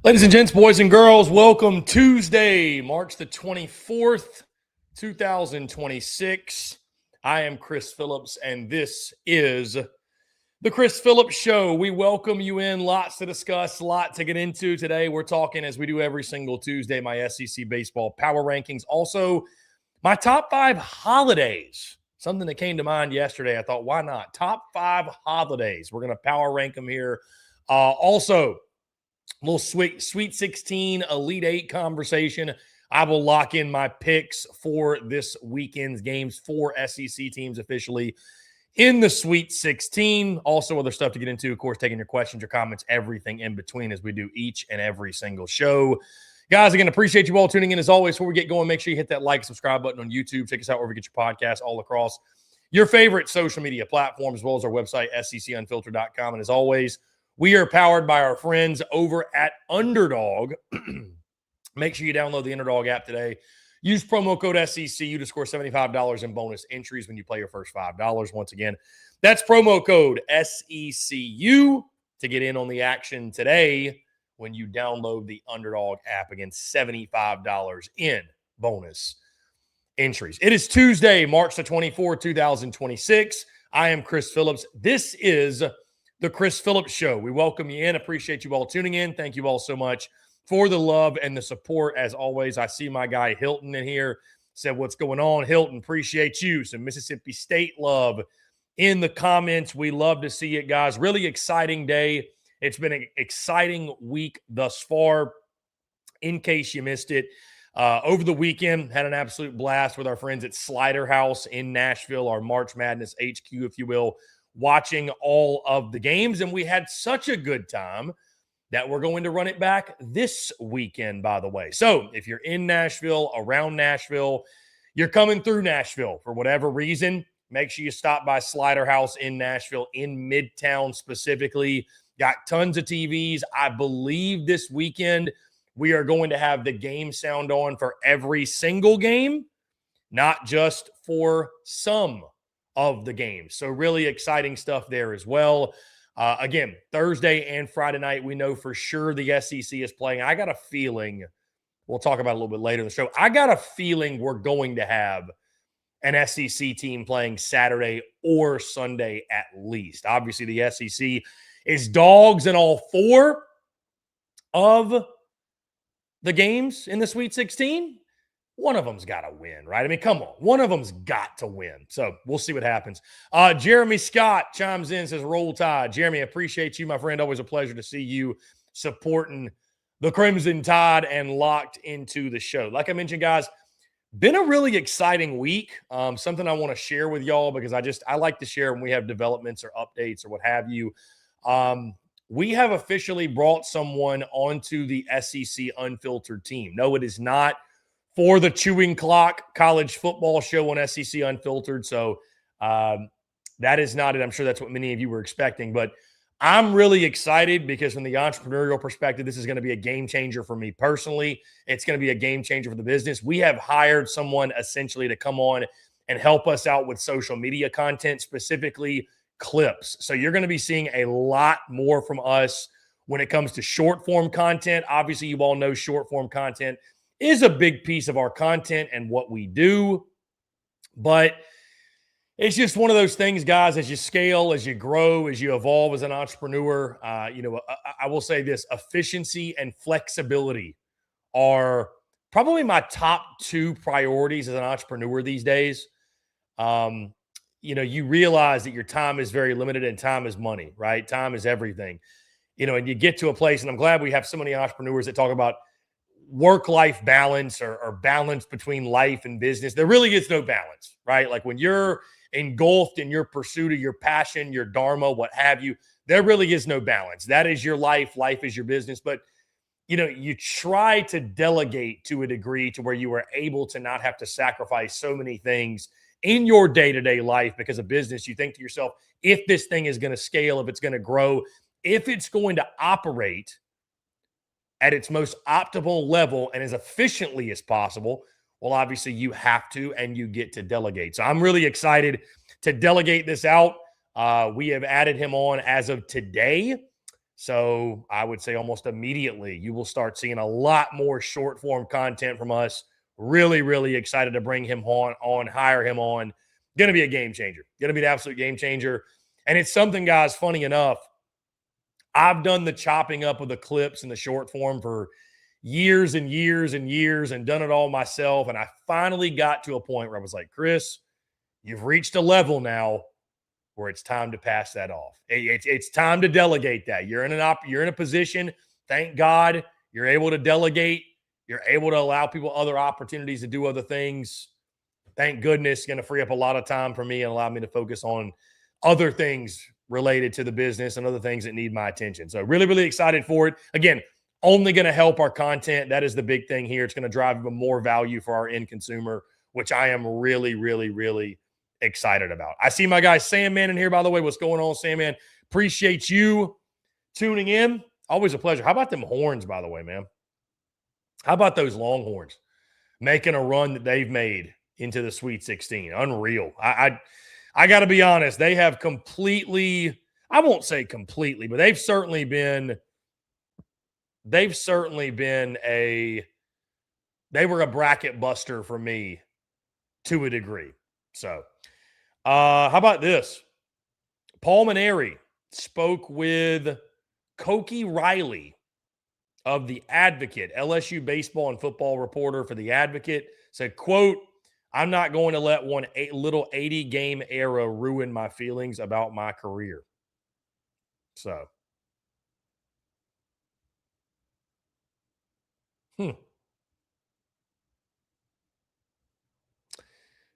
Ladies and gents, boys and girls, welcome Tuesday, March the 24th, 2026. I am Chris Phillips, and this is the Chris Phillips Show. We welcome you in. Lots to discuss, lot to get into today. We're talking, as we do every single Tuesday, my SEC baseball power rankings. Also, my top 5 holidays. Something that came to mind yesterday. I thought, why not? Top 5 holidays. We're going to power rank them here. Also, a little Sweet 16, Elite 8 conversation. I will lock in my picks for this weekend's games for SEC teams officially in the Sweet 16. Also, other stuff to get into, of course, taking your questions, your comments, everything in between as we do each and every single show. Guys, again, appreciate you all tuning in. As always, before we get going, make sure you hit that like, subscribe button on YouTube. Check us out wherever you get your podcasts all across your favorite social media platforms, as well as our website, secunfiltered.com. And as always, we are powered by our friends over at UNDERDOG. Make sure you download the UNDERDOG app today. Use promo code SECU to score $75 in bonus entries when you play your first $5. Once again, that's promo code SECU to get in on the action today when you download the UNDERDOG app. Again, $75 in bonus entries. It is Tuesday, March the 24th, 2026. I am Chris Phillips. This is the Chris Phillips Show. We welcome you in. Appreciate you all tuning in. Thank you all so much for the love and the support. As always, I see my guy Hilton in here. Said, what's going on, Hilton? Appreciate you. Some Mississippi State love in the comments. We love to see it, guys. Really exciting day. It's been an exciting week thus far. In case you missed it, over the weekend, had an absolute blast with our friends at Slider House in Nashville, our March Madness HQ, if you will, watching all of the games. And we had such a good time that we're going to run it back this weekend, by the way. So if you're in Nashville, around Nashville, you're coming through Nashville for whatever reason, make sure you stop by Slider House in Nashville, in Midtown specifically. Got tons of TVs. I believe this weekend we are going to have the game sound on for every single game, not just for some of the games. So really exciting stuff there as well. Again, Thursday and Friday night, we know for sure the SEC is playing. I got a feeling, we'll talk about it a little bit later in the show, I got a feeling we're going to have an SEC team playing Saturday or Sunday at least. Obviously, the SEC is dogs in all 4 of the games in the Sweet 16. One of them's got to win, right? I mean, come on. One of them's got to win. So we'll see what happens. Jeremy Scott chimes in, says, roll tide. Jeremy, appreciate you, my friend. Always a pleasure to see you supporting the Crimson Tide and locked into the show. Like I mentioned, guys, been a really exciting week. Something I want to share with y'all because I like to share when we have developments or updates or what have you. We have officially brought someone onto the SEC Unfiltered team. No, it is not for the Chewing Clock college football show on SEC Unfiltered. So that is not it. I'm sure that's what many of you were expecting. But I'm really excited because from the entrepreneurial perspective, this is going to be a game changer for me personally. It's going to be a game changer for the business. We have hired someone essentially to come on and help us out with social media content, specifically clips. So you're going to be seeing a lot more from us when it comes to short form content. Obviously, you all know short form content is a big piece of our content and what we do. But it's just one of those things, guys, as you scale, as you grow, as you evolve as an entrepreneur, I will say this, efficiency and flexibility are probably my top 2 priorities as an entrepreneur these days. You realize that your time is very limited and time is money, right? Time is everything. And you get to a place, and I'm glad we have so many entrepreneurs that talk about work-life balance or balance between life and business. There really is no balance, right? Like when you're engulfed in your pursuit of your passion, your dharma, what have you, there really is no balance. That is your life. Life is your business. But, you try to delegate to a degree to where you are able to not have to sacrifice so many things in your day-to-day life because of business. You think to yourself, if this thing is going to scale, if it's going to grow, if it's going to operate at its most optimal level and as efficiently as possible, well, obviously you have to and you get to delegate. So I'm really excited to delegate this out. We have added him on as of today. So I would say almost immediately you will start seeing a lot more short form content from us. Really, really excited to bring him on, hire him on. Going to be a game changer. Going to be an absolute game changer. And it's something, guys, funny enough, I've done the chopping up of the clips in the short form for years and years and years and done it all myself. And I finally got to a point where I was like, Chris, you've reached a level now where it's time to pass that off. It's time to delegate that. You're in a position, thank God, you're able to delegate. You're able to allow people other opportunities to do other things. Thank goodness, going to free up a lot of time for me and allow me to focus on other things related to the business and other things that need my attention. So really, really excited for it. Again, only going to help our content. That is the big thing here. It's going to drive even more value for our end consumer, which I am really, really, really excited about. I see my guy Sandman in here, by the way. What's going on, Sandman? Appreciate you tuning in. Always a pleasure. How about them horns, by the way, man? How about those Longhorns making a run that they've made into the Sweet 16? Unreal. I got to be honest. They have completely, I won't say completely, but they've certainly been they were a bracket buster for me to a degree. So, how about this? Paul Maneri spoke with Koki Riley of The Advocate, LSU baseball and football reporter for The Advocate, said, quote, I'm not going to let one little 80-game era ruin my feelings about my career. So,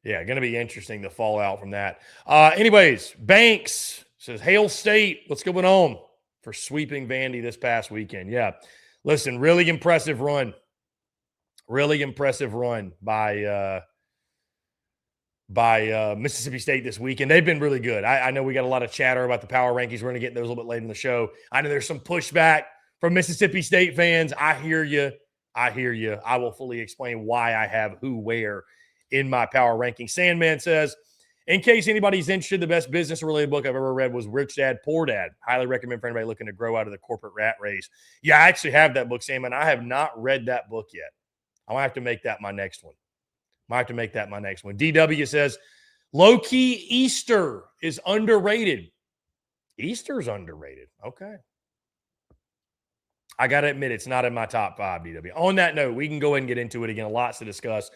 yeah, going to be interesting, the fallout from that. Anyways, Banks says, Hail State, what's going on for sweeping Vandy this past weekend? Yeah, listen, really impressive run. Really impressive run by Mississippi State this week, and they've been really good. I know we got a lot of chatter about the power rankings. We're going to get those a little bit later in the show. I know there's some pushback from Mississippi State fans. I hear you. I will fully explain why I have who where in my power ranking. Sandman says, in case anybody's interested, the best business-related book I've ever read was Rich Dad, Poor Dad. Highly recommend for anybody looking to grow out of the corporate rat race. Yeah, I actually have that book, Sandman. I have not read that book yet. I'm going to have to make that my next one. DW says, low-key Easter is underrated. Easter's underrated. Okay. I got to admit, it's not in my top 5, DW. On that note, we can go ahead and get into it again. Lots to discuss.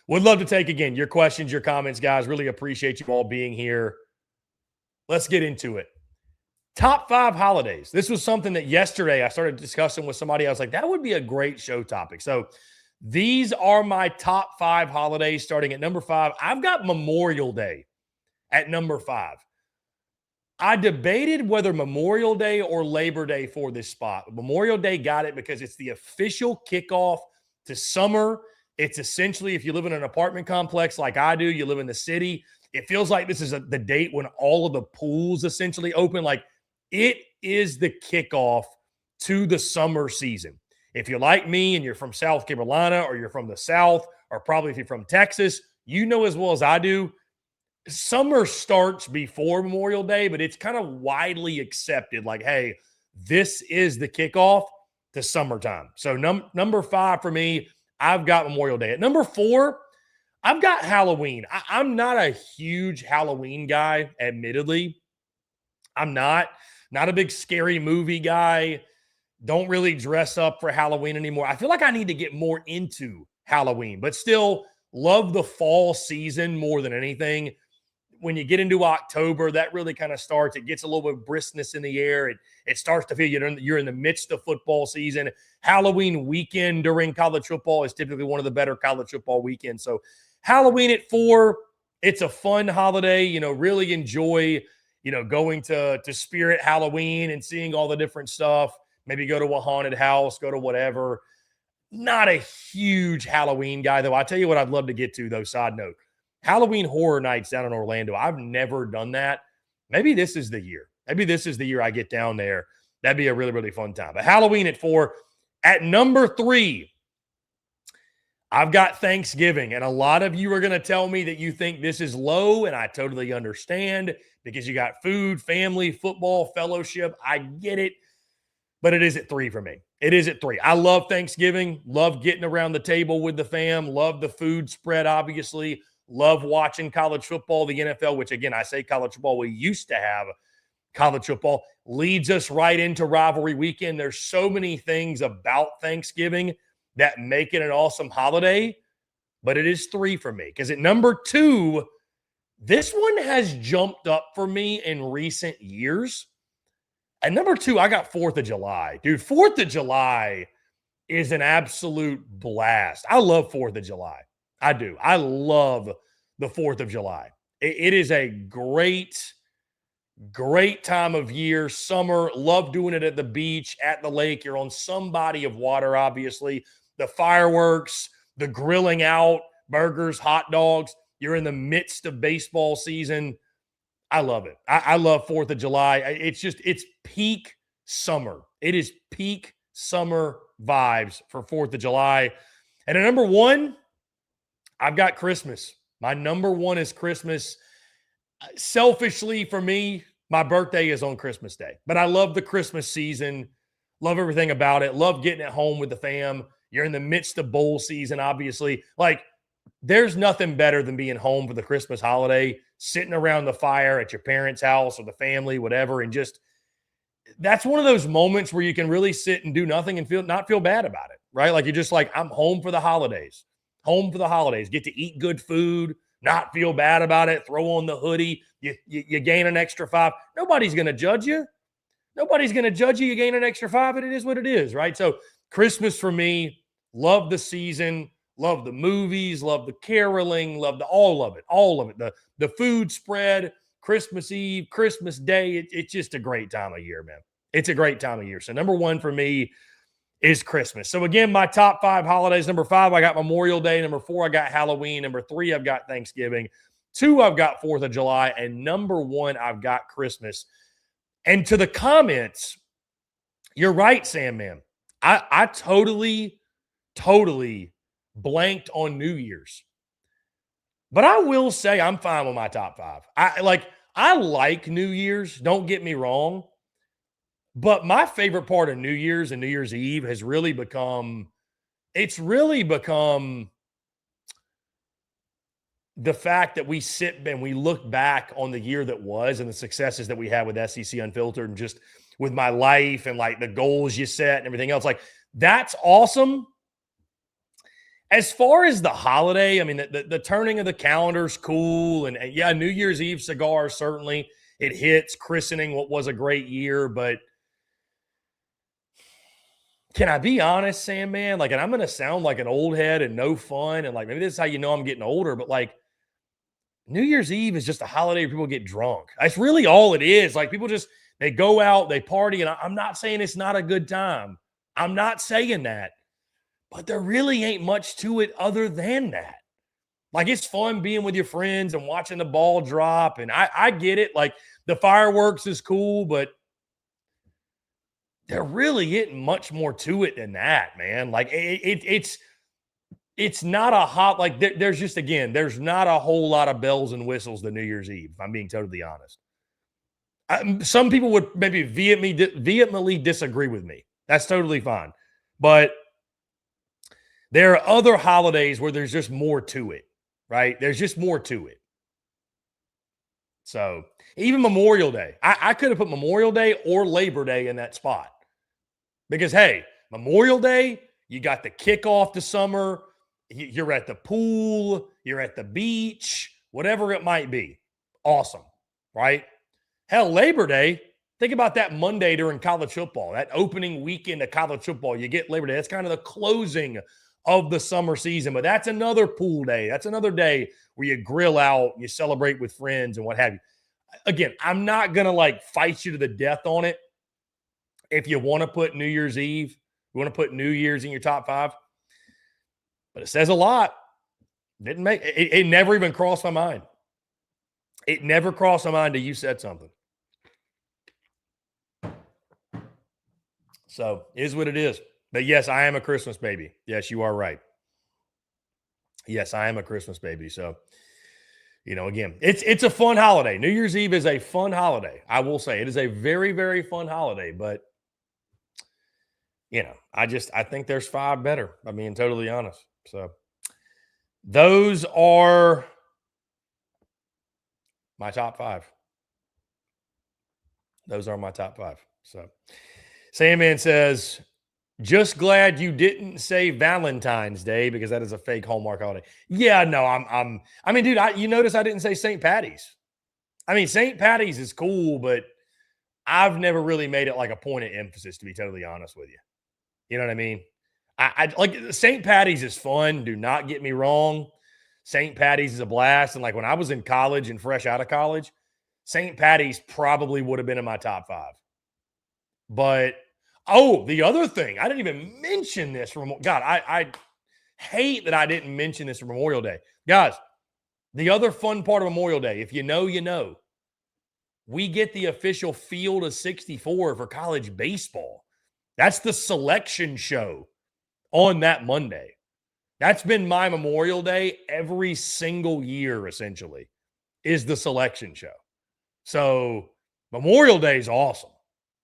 Would love to take, again, your questions, your comments, guys. Really appreciate you all being here. Let's get into it. Top 5 holidays. This was something that yesterday I started discussing with somebody. I was like, that would be a great show topic. So these are my top 5 holidays starting at number 5. I've got Memorial Day at number 5. I debated whether Memorial Day or Labor Day for this spot. Memorial Day got it because it's the official kickoff to summer. It's essentially, if you live in an apartment complex like I do, you live in the city, it feels like this is the date when all of the pools essentially open. Like, it is the kickoff to the summer season. If you're like me and you're from South Carolina or you're from the South, or probably if you're from Texas, you know as well as I do, summer starts before Memorial Day, but it's kind of widely accepted. Like, hey, this is the kickoff to summertime. So number 5 for me, I've got Memorial Day. At number 4, I've got Halloween. I'm not a huge Halloween guy, admittedly. I'm not a big scary movie guy. Don't really dress up for Halloween anymore. I feel like I need to get more into Halloween, but still love the fall season more than anything. When you get into October, that really kind of starts. It gets a little bit of briskness in the air. It starts to feel you're in the midst of football season. Halloween weekend during college football is typically one of the better college football weekends. So Halloween at 4, it's a fun holiday. Really enjoy, going to Spirit Halloween and seeing all the different stuff. Maybe go to a haunted house, go to whatever. Not a huge Halloween guy, though. I'll tell you what I'd love to get to, though, side note. Halloween Horror Nights down in Orlando. I've never done that. Maybe this is the year. Maybe this is the year I get down there. That'd be a really, really fun time. But Halloween at 4. At number 3, I've got Thanksgiving. And a lot of you are going to tell me that you think this is low, and I totally understand because you got food, family, football, fellowship. I get it. but it is at 3 for me. It is at 3. I love Thanksgiving, love getting around the table with the fam, love the food spread, obviously, love watching college football, the NFL, which, again, I say college football, we used to have college football, leads us right into rivalry weekend. There's so many things about Thanksgiving that make it an awesome holiday, but it is 3 for me. Because at number 2, this one has jumped up for me in recent years. At number 2, I got 4th of July. Dude, 4th of July is an absolute blast. I love 4th of July. I do. I love the 4th of July. It is a great time of year, summer. Love doing it at the beach, at the lake. You're on some body of water, obviously. The fireworks, the grilling out, burgers, hot dogs. You're in the midst of baseball season. I love it. I love 4th of July. It's peak summer. It is peak summer vibes for 4th of July. And at number 1, I've got Christmas. My number 1 is Christmas. Selfishly for me, my birthday is on Christmas Day. But I love the Christmas season. Love everything about it. Love getting at home with the fam. You're in the midst of bowl season, obviously. Like, there's nothing better than being home for the Christmas holiday, sitting around the fire at your parents' house or the family, whatever, and just that's one of those moments where you can really sit and do nothing and not feel bad about it, right? Like, you're just like, I'm home for the holidays. Home for the holidays. Get to eat good food, not feel bad about it, throw on the hoodie, you gain an extra 5. Nobody's going to judge you. Nobody's going to judge you. You gain an extra 5, and it is what it is, right? So Christmas for me, love the season. Love the movies, love the caroling, love all of it. The food spread, Christmas Eve, Christmas Day. It's just a great time of year, man. It's a great time of year. So number 1 for me is Christmas. So again, my top 5 holidays. Number 5, I got Memorial Day. Number 4, I got Halloween. Number 3, I've got Thanksgiving. 2, I've got 4th of July. And number 1, I've got Christmas. And to the comments, you're right, Sam, man. I totally blanked on New Year's. But I will say I'm fine with my top 5. I like New Year's, don't get me wrong. But my favorite part of New Year's and New Year's Eve has really become the fact that we sit and we look back on the year that was and the successes that we had with SEC Unfiltered and just with my life and like the goals you set and everything else. Like, that's awesome. As far as the holiday, I mean, the turning of the calendar is cool. And yeah, New Year's Eve cigar, certainly it hits, christening what was a great year. But can I be honest, Sam, man? Like, and I'm going to sound like an old head and no fun. And like, maybe this is how you know I'm getting older. But like, New Year's Eve is just a holiday where people get drunk. That's really all it is. Like, people just, they go out, they party. And I'm not saying it's not a good time. I'm not saying that. But there really ain't much to it other than that. Like, it's fun being with your friends and watching the ball drop. And I get it. Like, the fireworks is cool, but there really isn't much more to it than that, man. Like, it's not a hot, like, there's just, again, there's not a whole lot of bells and whistles to New Year's Eve, if I'm being totally honest. Some people would maybe vehemently disagree with me. That's totally fine. But there are other holidays where there's just more to it, right? There's just more to it. So even Memorial Day, I could have put Memorial Day or Labor Day in that spot. Because, hey, Memorial Day, you got the kickoff to summer. You're at the pool. You're at the beach, whatever it might be. Awesome, right? Hell, Labor Day, think about that Monday during college football, that opening weekend of college football. You get Labor Day. That's kind of the closing of the summer season, but that's another pool day. That's another day where you grill out, you celebrate with friends and what have you. Again, I'm not going to like fight you to the death on it. If you want to put New Year's Eve, you want to put New Year's in your top 5, but it says a lot. Didn't make it never even crossed my mind. It never crossed my mind till you said something. So it is what it is. But yes, I am a Christmas baby. Yes, you are right. Yes, I am a Christmas baby. So, you know, again, it's a fun holiday. New Year's Eve is a fun holiday. I will say it is a very, very fun holiday. But I think there's 5 better. I'm being totally honest. So those are my top 5. Those are my top 5. So Sandman says, just glad you didn't say Valentine's Day because that is a fake Hallmark holiday. Yeah, no, I mean, dude, you notice I didn't say St. Patty's. I mean, St. Patty's is cool, but I've never really made it like a point of emphasis, to be totally honest with you. You know what I mean? I like St. Patty's is fun. Do not get me wrong. St. Patty's is a blast. And like when I was in college and fresh out of college, St. Patty's probably would have been in my top 5. But the other thing, I didn't even mention this from God. I hate that I didn't mention this for Memorial Day. Guys, the other fun part of Memorial Day, if you know, you know, we get the official Field of 64 for college baseball. That's the selection show on that Monday. That's been my Memorial Day every single year, essentially, is the selection show. So Memorial Day is awesome.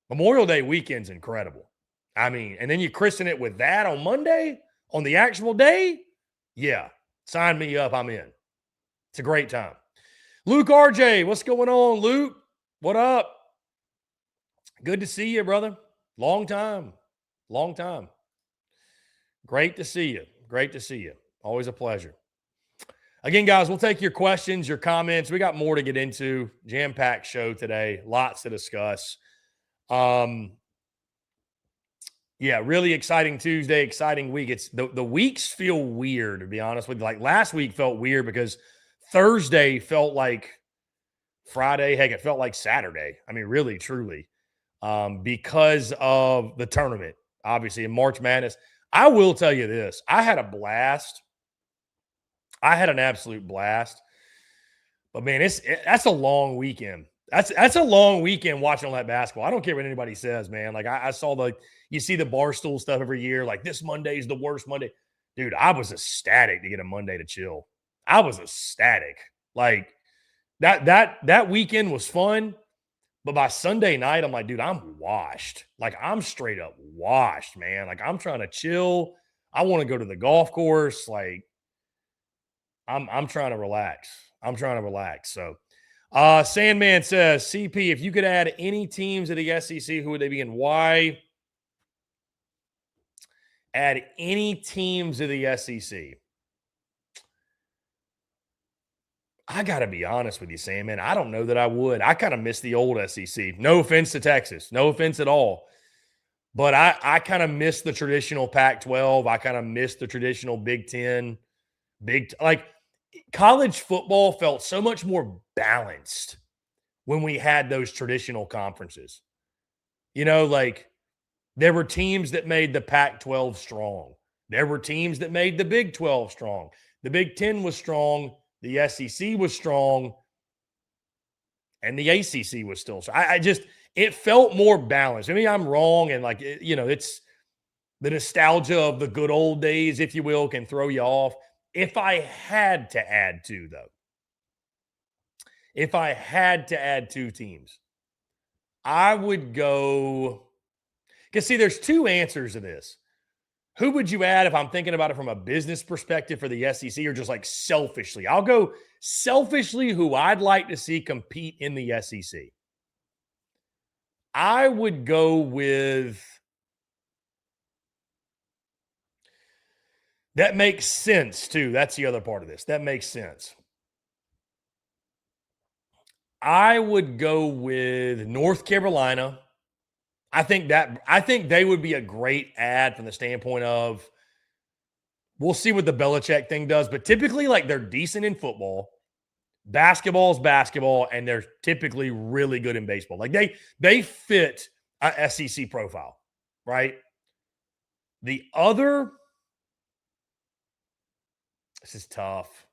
Memorial Day weekend's incredible. I mean, and then you christen it with that on Monday, on the actual day. Yeah, sign me up. I'm in. It's a great time. Luke RJ, what's going on, Luke? What up? Good to see you, brother. Long time. Long time. Great to see you. Great to see you. Always a pleasure. Again, guys, we'll take your questions, your comments. We got more to get into. Jam-packed show today. Lots to discuss. Yeah, really exciting Tuesday, exciting week. It's the weeks feel weird, to be honest with you. Like last week felt weird because Thursday felt like Friday. Heck, it felt like Saturday. I mean, really, truly, because of the tournament, obviously, in March Madness. I will tell you this. I had a blast. I had an absolute blast. But, man, that's a long weekend. That's a long weekend watching all that basketball. I don't care what anybody says, man. Like, I saw you see the Barstool stuff every year. Like, this Monday is the worst Monday. Dude, I was ecstatic to get a Monday to chill. I was ecstatic. Like, that weekend was fun. But by Sunday night, I'm like, dude, I'm washed. Like, I'm straight up washed, man. Like, I'm trying to chill. I want to go to the golf course. Like, I'm trying to relax. I'm trying to relax. So, Sandman says, CP, if you could add any teams to the SEC, who would they be and why? Add any teams to the SEC. I got to be honest with you, Sandman. I don't know that I would. I kind of miss the old SEC. No offense to Texas. No offense at all. But I kind of miss the traditional Pac-12. I kind of miss the traditional Big Ten. Like college football felt so much more balanced when we had those traditional conferences. You know, like there were teams that made the Pac-12 strong. There were teams that made the Big 12 strong. The Big Ten was strong. The SEC was strong. And the ACC was still strong. It felt more balanced. I mean, I'm wrong. And like, it's the nostalgia of the good old days, if you will, can throw you off. If I had to add two, though, if I had to add 2 teams, I would go – because, see, there's 2 answers to this. Who would you add if I'm thinking about it from a business perspective for the SEC or just like selfishly? I'll go selfishly who I'd like to see compete in the SEC. I would go with – that makes sense, too. That's the other part of this. That makes sense. I would go with North Carolina. I think they would be a great add from the standpoint of we'll see what the Belichick thing does, but typically like they're decent in football. Basketball is basketball, and they're typically really good in baseball. Like they fit a SEC profile, right? The other, this is tough.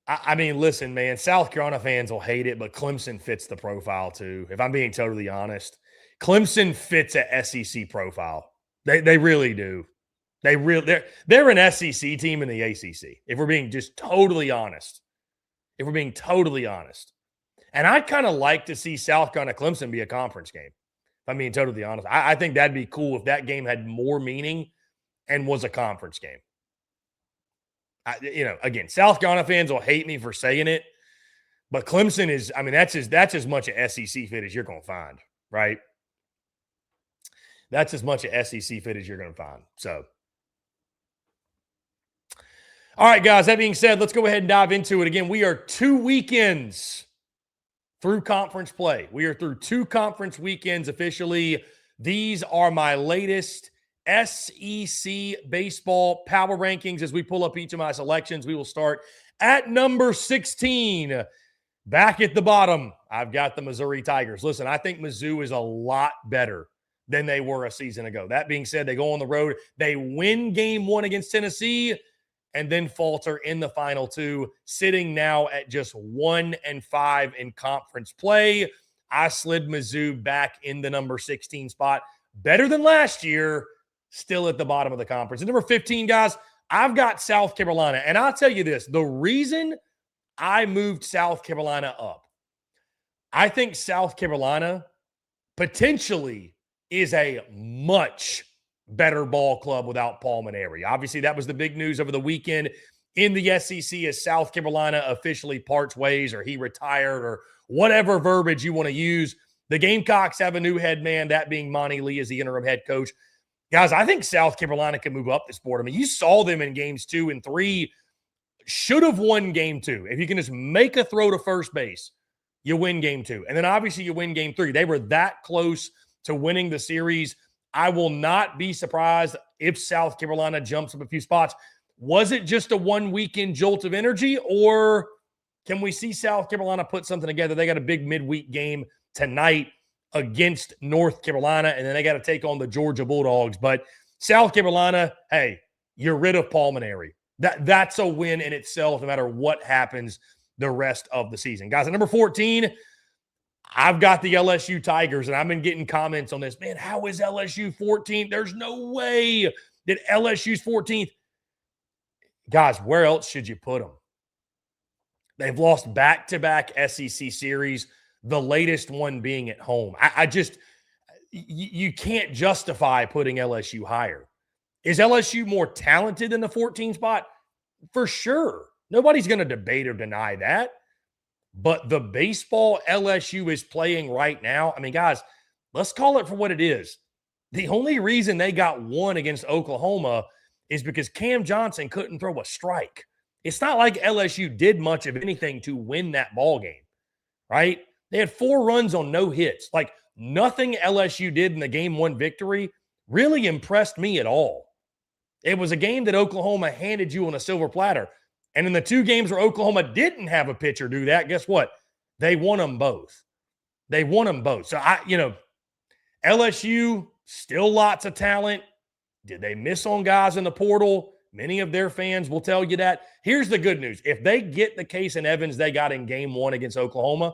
I mean, listen, man, South Carolina fans will hate it, but Clemson fits the profile too. If I'm being totally honest, Clemson fits a SEC profile. They really do. They're an SEC team in the ACC. If we're being just totally honest, and I'd kind of like to see South Carolina Clemson be a conference game. if I'm being totally honest. I think that'd be cool if that game had more meaning and was a conference game. Again, South Carolina fans will hate me for saying it, but Clemson is, I mean, that's as much a SEC fit as you're going to find, right? That's as much a SEC fit as you're going to find. So, all right, guys, that being said, let's go ahead and dive into it. Again, we are 2 weekends through conference play. We are through 2 conference weekends officially. These are my latest SEC baseball power rankings. As we pull up each of my selections, we will start at number 16. Back at the bottom, I've got the Missouri Tigers. Listen, I think Mizzou is a lot better than they were a season ago. That being said, they go on the road. They win game 1 against Tennessee and then falter in the final 2, sitting now at just 1-5 in conference play. I slid Mizzou back in the number 16 spot. Better than last year, still at the bottom of the conference. And number 15, guys, I've got South Carolina. And I'll tell you this, the reason I moved South Carolina up, I think South Carolina potentially is a much better ball club without Paul Mainieri. Obviously, that was the big news over the weekend in the SEC as South Carolina officially parts ways, or he retired, or whatever verbiage you want to use. The Gamecocks have a new head man, that being Monty Lee as the interim head coach. Guys, I think South Carolina can move up this board. I mean, you saw them in games 2 and 3. Should have won game 2. If you can just make a throw to first base, you win game 2. And then obviously you win game 3. They were that close to winning the series. I will not be surprised if South Carolina jumps up a few spots. Was it just a 1 weekend jolt of energy, or can we see South Carolina put something together? They got a big midweek game tonight against North Carolina, and then they got to take on the Georgia Bulldogs. But South Carolina, hey, you're rid of Paul Mainieri. That's a win in itself, no matter what happens the rest of the season. Guys, at number 14, I've got the LSU Tigers, and I've been getting comments on this. Man, how is LSU 14th? There's no way that LSU's 14th. Guys, where else should you put them? They've lost back-to-back SEC series, the latest one being at home. You can't justify putting LSU higher. Is LSU more talented than the 14 spot? For sure. Nobody's going to debate or deny that. But the baseball LSU is playing right now, I mean, guys, let's call it for what it is. The only reason they got 1 against Oklahoma is because Cam Johnson couldn't throw a strike. It's not like LSU did much of anything to win that ball game, right? They had 4 runs on no hits. Like, nothing LSU did in the game 1 victory really impressed me at all. It was a game that Oklahoma handed you on a silver platter. And in the 2 games where Oklahoma didn't have a pitcher do that, guess what? They won them both. They won them both. So, LSU, still lots of talent. Did they miss on guys in the portal? Many of their fans will tell you that. Here's the good news. If they get the Case and Evans they got in game 1 against Oklahoma,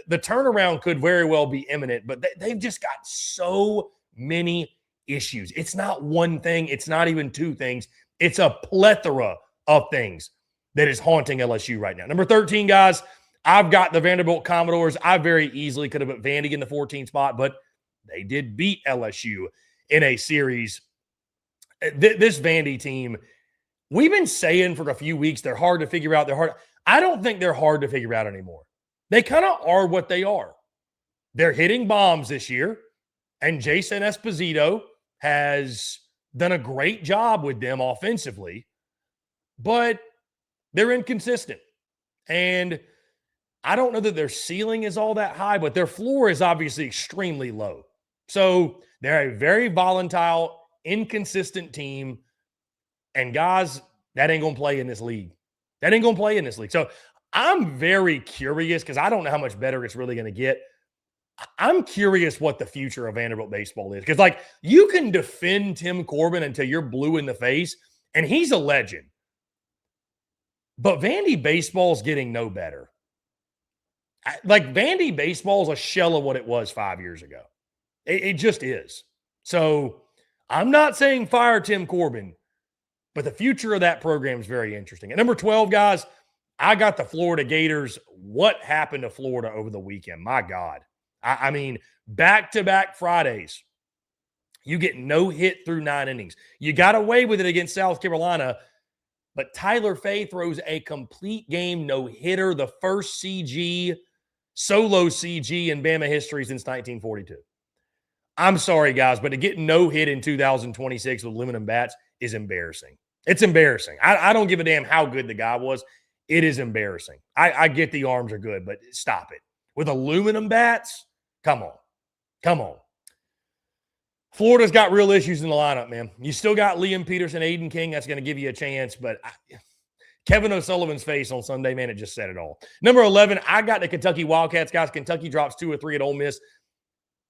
the turnaround could very well be imminent, but they've just got so many issues. It's not one thing. It's not even 2 things. It's a plethora of things that is haunting LSU right now. Number 13, guys, I've got the Vanderbilt Commodores. I very easily could have put Vandy in the 14th spot, but they did beat LSU in a series. This Vandy team, we've been saying for a few weeks they're hard to figure out. I don't think they're hard to figure out anymore. They kind of are what they are. They're hitting bombs this year, and Jason Esposito has done a great job with them offensively, but they're inconsistent. And I don't know that their ceiling is all that high, but their floor is obviously extremely low. So they're a very volatile, inconsistent team. And guys, that ain't going to play in this league. That ain't going to play in this league. So I'm very curious because I don't know how much better it's really going to get. I'm curious what the future of Vanderbilt baseball is. Because, you can defend Tim Corbin until you're blue in the face, and he's a legend. But Vandy baseball is getting no better. Vandy baseball is a shell of what it was 5 years ago. It just is. So I'm not saying fire Tim Corbin, but the future of that program is very interesting. At number 12, guys, I got the Florida Gators. What happened to Florida over the weekend? My God. I mean, back-to-back Fridays, you get no hit through 9 innings. You got away with it against South Carolina, but Tyler Fay throws a complete game no-hitter, the first solo CG in Bama history since 1942. I'm sorry, guys, but to get no hit in 2026 with aluminum bats is embarrassing. It's embarrassing. I don't give a damn how good the guy was. It is embarrassing. I get the arms are good, but stop it. With aluminum bats, come on. Come on. Florida's got real issues in the lineup, man. You still got Liam Peterson, Aiden King. That's going to give you a chance, but Kevin O'Sullivan's face on Sunday, man, it just said it all. Number 11, I got the Kentucky Wildcats, guys. Kentucky drops 2 or 3 at Ole Miss.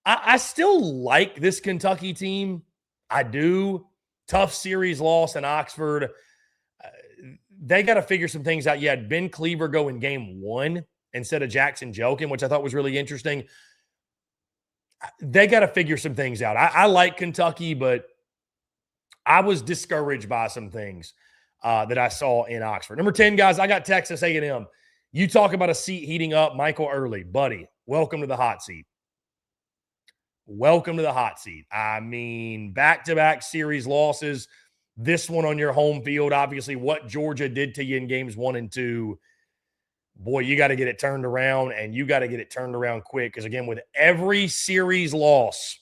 I still like this Kentucky team. I do. Tough series loss in Oxford. They got to figure some things out. You had Ben Cleaver go in game 1 instead of Jackson Jelkin, which I thought was really interesting. They got to figure some things out. I like Kentucky, but I was discouraged by some things that I saw in Oxford. Number 10, guys, I got Texas A&M. You talk about a seat heating up. Michael Early, buddy, welcome to the hot seat. Welcome to the hot seat. I mean, back-to-back series losses. This one on your home field. Obviously, what Georgia did to you in games 1 and 2. Boy, you got to get it turned around, and you got to get it turned around quick. Because, again, with every series loss,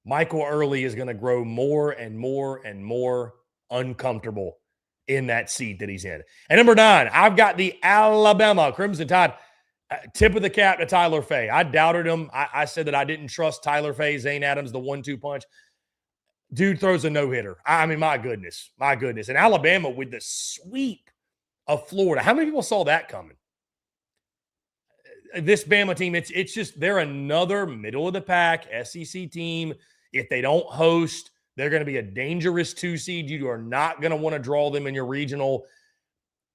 Michael Early is going to grow more and more and more uncomfortable in that seat that he's in. And number 9, I've got the Alabama Crimson Tide. Tip of the cap to Tyler Fay. I doubted him. I said that I didn't trust Tyler Fay, Zane Adams, the 1-2 punch. Dude throws a no-hitter. I mean, my goodness. And Alabama with the sweep of Florida. How many people saw that coming? This Bama team, it's just they're another middle-of-the-pack SEC team. If they don't host, they're going to be a dangerous 2 seed. You are not going to want to draw them in your regional.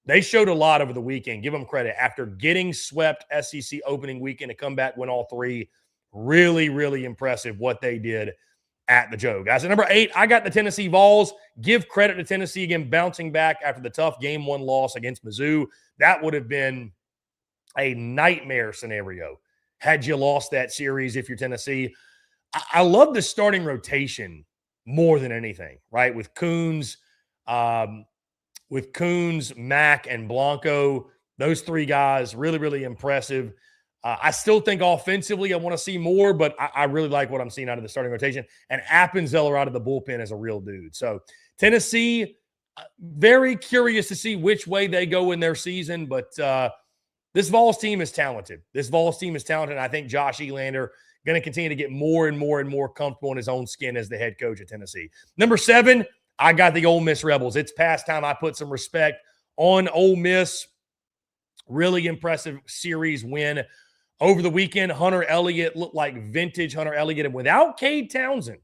They showed a lot over the weekend. Give them credit. After getting swept SEC opening weekend, to come back, win all 3. Really, really impressive what they did at the Joe. Guys, at number 8, I got the Tennessee Vols. Give credit to Tennessee, again, bouncing back after the tough game 1 loss against Mizzou. That would have been a nightmare scenario had you lost that series if you're Tennessee. I love the starting rotation more than anything, right? With Coons, Mack, and Blanco, those 3 guys, really, really impressive. I still think offensively I want to see more, but I really like what I'm seeing out of the starting rotation. And Appenzeller out of the bullpen is a real dude. So Tennessee, very curious to see which way they go in their season, but this Vols team is talented. And I think Josh Elander going to continue to get more and more and more comfortable in his own skin as the head coach at Tennessee. Number 7, I got the Ole Miss Rebels. It's past time I put some respect on Ole Miss. Really impressive series win over the weekend. Hunter Elliott looked like vintage Hunter Elliott. And without Cade Townsend,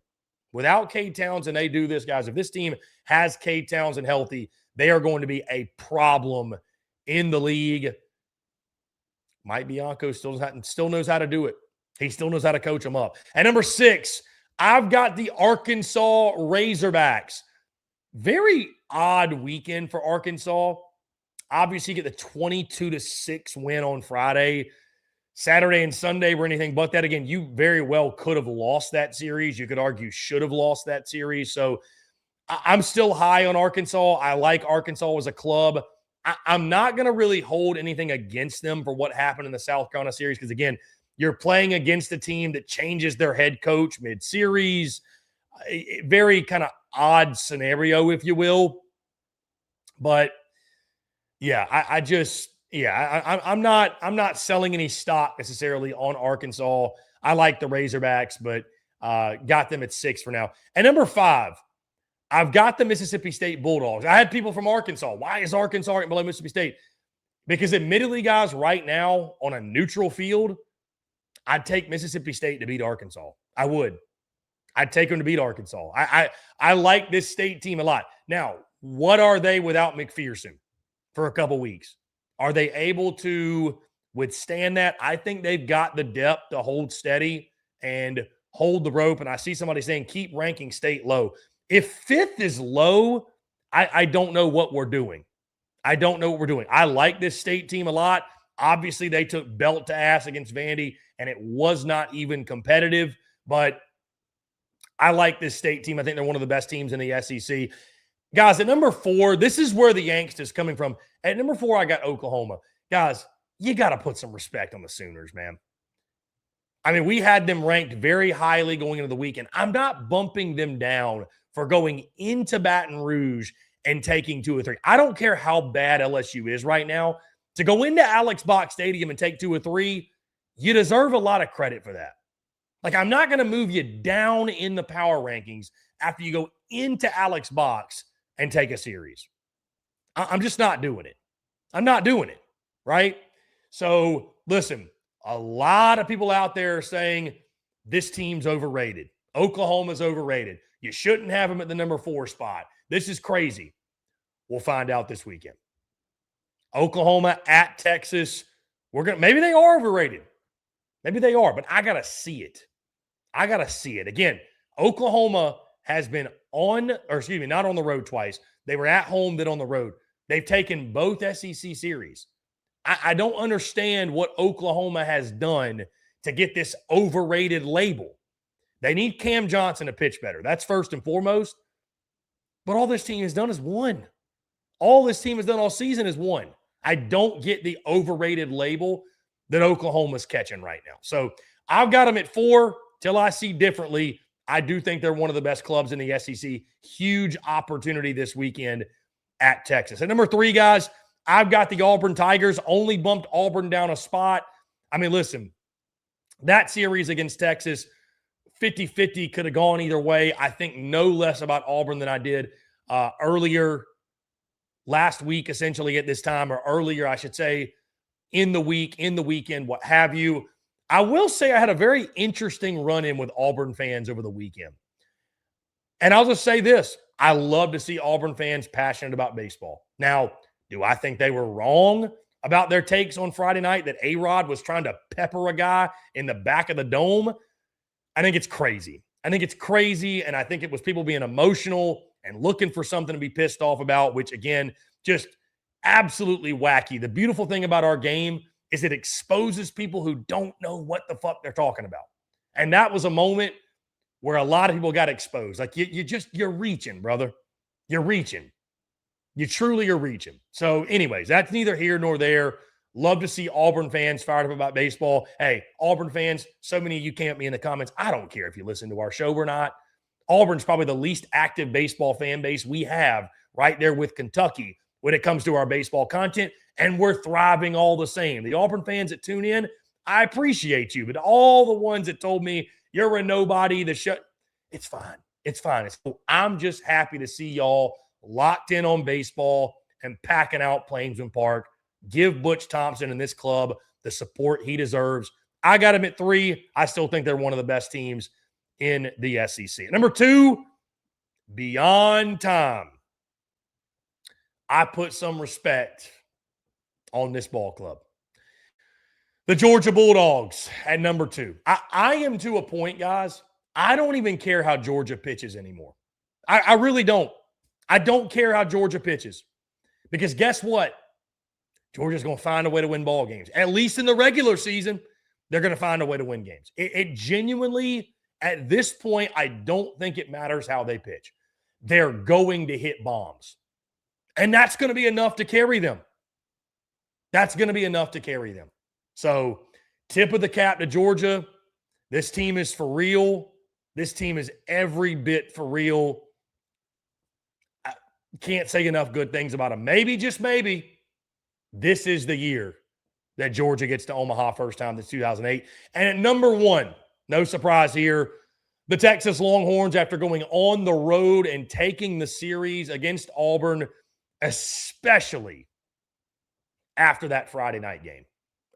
they do this, guys. If this team has Cade Townsend healthy, they are going to be a problem in the league. Mike Bianco still knows how to do it. He still knows how to coach them up. At number 6, I've got the Arkansas Razorbacks. Very odd weekend for Arkansas. Obviously, you get the 22-6 win on Friday. Saturday and Sunday were anything but that. Again, you very well could have lost that series. You could argue should have lost that series. So I'm still high on Arkansas. I like Arkansas as a club. I'm not going to really hold anything against them for what happened in the South Carolina series because, again, you're playing against a team that changes their head coach mid-series. A very kind of odd scenario, if you will. But, yeah, I'm not selling any stock necessarily on Arkansas. I like the Razorbacks, but got them at 6 for now. And number 5, I've got the Mississippi State Bulldogs. I had people from Arkansas. Why is Arkansas right below Mississippi State? Because admittedly, guys, right now on a neutral field, I'd take Mississippi State to beat Arkansas. I would. I'd take them to beat Arkansas. I like this state team a lot. Now, what are they without McPherson for a couple weeks? Are they able to withstand that? I think they've got the depth to hold steady and hold the rope. And I see somebody saying keep ranking state low. If 5th is low, I don't know what we're doing. I like this state team a lot. Obviously, they took belt to ass against Vandy, and it was not even competitive. But I like this state team. I think they're one of the best teams in the SEC. Guys, at number 4, this is where the angst is coming from. At number 4, I got Oklahoma. Guys, you got to put some respect on the Sooners, man. I mean, we had them ranked very highly going into the weekend. I'm not bumping them down for going into Baton Rouge and taking 2 or 3. I don't care how bad LSU is right now. To go into Alex Box Stadium and take 2 or 3, you deserve a lot of credit for that. Like, I'm not going to move you down in the power rankings after you go into Alex Box and take a series. I'm just not doing it. I'm not doing it, right? So, listen, a lot of people out there are saying this team's overrated. Oklahoma's overrated. You shouldn't have them at the number 4 spot. This is crazy. We'll find out this weekend. Oklahoma at Texas. Maybe they are overrated. Maybe they are, but I got to see it. I got to see it. Again, Oklahoma has been not on the road twice. They were at home, then on the road. They've taken both SEC series. I don't understand what Oklahoma has done to get this overrated label. They need Cam Johnson to pitch better. That's first and foremost. But all this team has done is won. All this team has done all season is won. I don't get the overrated label that Oklahoma's catching right now. So I've got them at 4 till I see differently. I do think they're one of the best clubs in the SEC. Huge opportunity this weekend at Texas. At number 3, guys, I've got the Auburn Tigers. Only bumped Auburn down a spot. I mean, listen, that series against Texas, 50-50 could have gone either way. I think no less about Auburn than I did earlier last week, essentially at this time, or earlier, I should say, in the weekend, what have you. I will say I had a very interesting run-in with Auburn fans over the weekend. And I'll just say this. I love to see Auburn fans passionate about baseball. Now, do I think they were wrong about their takes on Friday night that A-Rod was trying to pepper a guy in the back of the dome? I think it's crazy. And I think it was people being emotional and looking for something to be pissed off about, which, again, just absolutely wacky. The beautiful thing about our game is it exposes people who don't know what the fuck they're talking about. And that was a moment where a lot of people got exposed. Like, you're reaching, brother. You're reaching. You truly are reaching. So, anyways, that's neither here nor there. Love to see Auburn fans fired up about baseball. Hey, Auburn fans, so many of you camp me in the comments. I don't care if you listen to our show or not. Auburn's probably the least active baseball fan base we have, right there with Kentucky when it comes to our baseball content, and we're thriving all the same. The Auburn fans that tune in, I appreciate you, but all the ones that told me you're a nobody, it's fine. It's fine. I'm just happy to see y'all locked in on baseball and packing out Plainsman Park. Give Butch Thompson and this club the support he deserves. I got him at 3. I still think they're one of the best teams in the SEC. Number 2, Beyond Time. I put some respect on this ball club. The Georgia Bulldogs at number 2. I am to a point, guys, I don't even care how Georgia pitches anymore. I really don't. I don't care how Georgia pitches. Because guess what? Georgia's going to find a way to win ball games. At least in the regular season, they're going to find a way to win games. It genuinely, at this point, I don't think it matters how they pitch. They're going to hit bombs. And that's going to be enough to carry them. So, tip of the cap to Georgia. This team is for real. This team is every bit for real. I can't say enough good things about them. Maybe, just maybe, this is the year that Georgia gets to Omaha first time since 2008. And at number 1, no surprise here, the Texas Longhorns, after going on the road and taking the series against Auburn, especially after that Friday night game.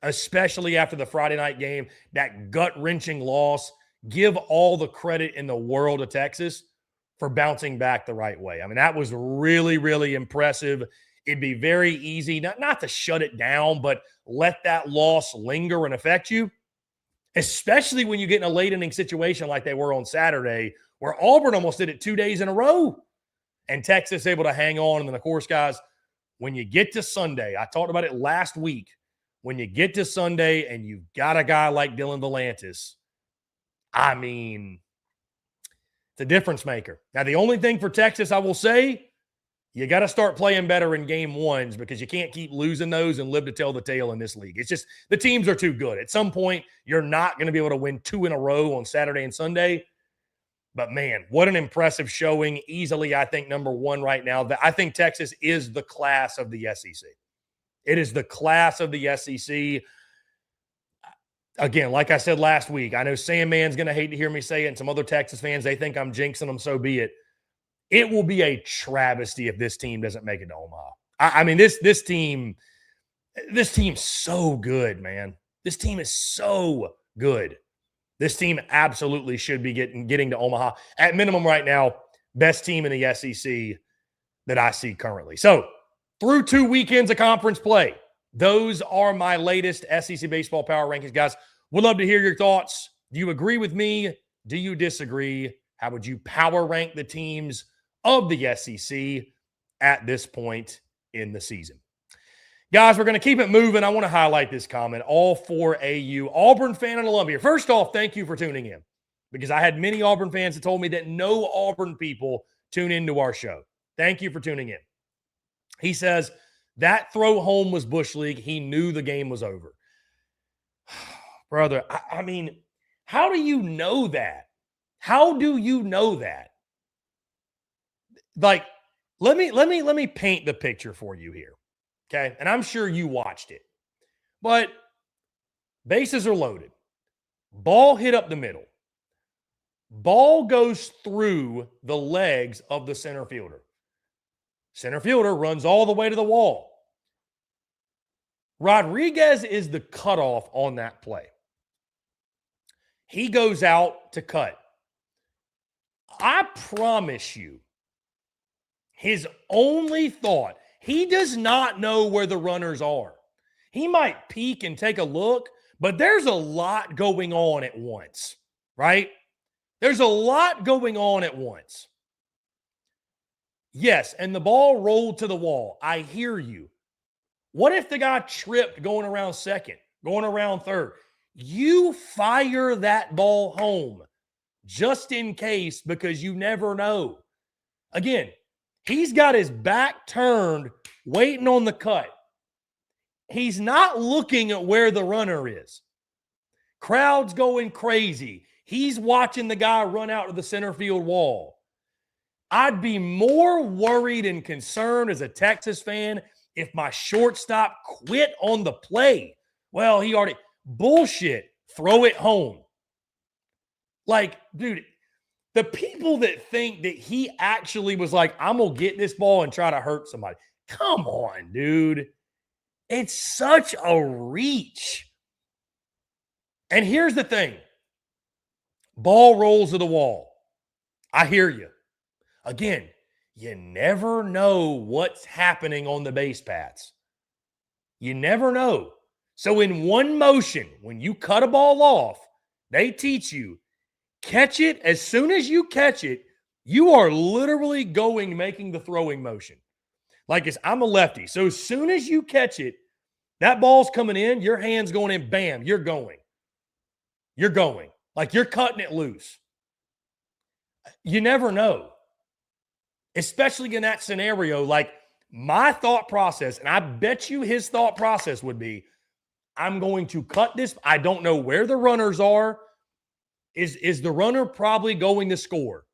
Especially after the Friday night game, that gut-wrenching loss. Give all the credit in the world to Texas for bouncing back the right way. I mean, that was really, really impressive. It'd be very easy, not to shut it down, but let that loss linger and affect you, especially when you get in a late-inning situation like they were on Saturday, where Auburn almost did it 2 days in a row, and Texas able to hang on. And then, of course, guys, when you get to Sunday, I talked about it last week, when you get to Sunday and you've got a guy like Dylan Volantis, I mean, it's a difference maker. Now, the only thing for Texas, I will say, you got to start playing better in game ones because you can't keep losing those and live to tell the tale in this league. It's just the teams are too good. At some point, you're not going to be able to win 2 in a row on Saturday and Sunday. But, man, what an impressive showing. Easily, I think, number one right now. I think Texas is the class of the SEC. It is the class of the SEC. Again, like I said last week, I know Sandman's going to hate to hear me say it, and some other Texas fans, they think I'm jinxing them, so be it. It will be a travesty if this team doesn't make it to Omaha. I mean, this team's so good, man. This team is so good. This team absolutely should be getting to Omaha. At minimum right now, best team in the SEC that I see currently. So, through 2 weekends of conference play, those are my latest SEC baseball power rankings, guys. Would love to hear your thoughts. Do you agree with me? Do you disagree? How would you power rank the teams of the SEC at this point in the season? Guys, we're going to keep it moving. I want to highlight this comment, all for AU. Auburn fan and alum here. First off, thank you for tuning in, because I had many Auburn fans that told me that no Auburn people tune into our show. Thank you for tuning in. He says, that throw home was Bush League. He knew the game was over. Brother, I mean, how do you know that? How do you know that? Like, let me paint the picture for you here. Okay? And I'm sure you watched it. But bases are loaded. Ball hit up the middle. Ball goes through the legs of the center fielder. Center fielder runs all the way to the wall. Rodriguez is the cutoff on that play. He goes out to cut. I promise you, his only thought, he does not know where the runners are. He might peek and take a look, but there's a lot going on at once, right? There's a lot going on at once. Yes, and the ball rolled to the wall. I hear you. What if the guy tripped going around second, going around third? You fire that ball home just in case, because you never know. Again, he's got his back turned, waiting on the cut. He's not looking at where the runner is. Crowd's going crazy. He's watching the guy run out to the center field wall. I'd be more worried and concerned as a Texas fan if my shortstop quit on the play. Well, he already... Bullshit. Throw it home. Like, dude, the people that think that he actually was like, I'm going to get this ball and try to hurt somebody. Come on, dude. It's such a reach. And here's the thing. Ball rolls to the wall. I hear you. Again, you never know what's happening on the base paths. You never know. So in one motion, when you cut a ball off, they teach you, catch it. As soon as you catch it, you are literally making the throwing motion. Like I'm a lefty. So as soon as you catch it, that ball's coming in, your hand's going in, bam, you're going. You're going. Like you're cutting it loose. You never know. Especially in that scenario, like my thought process, and I bet you his thought process would be, I'm going to cut this. I don't know where the runners are. Is the runner probably going to score?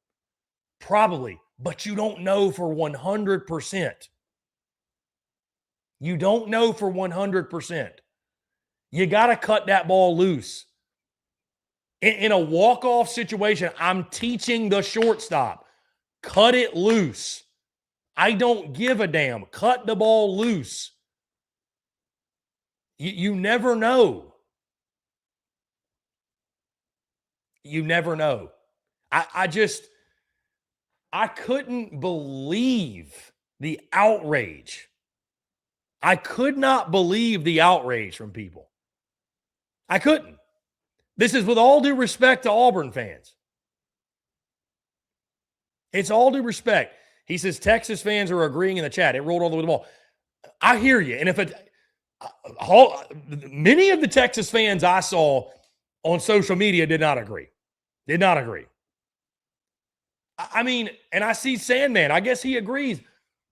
Probably, but you don't know for 100%. You don't know for 100%. You got to cut that ball loose. In a walk-off situation, I'm teaching the shortstop, cut it loose. I don't give a damn. Cut the ball loose. You never know. You never know. I couldn't believe the outrage. I could not believe the outrage from people. I couldn't. This is with all due respect to Auburn fans. It's all due respect. He says Texas fans are agreeing in the chat. It rolled all the way to the ball. I hear you. And Many of the Texas fans I saw on social media did not agree. Did not agree. I mean, and I see Sandman. I guess he agrees.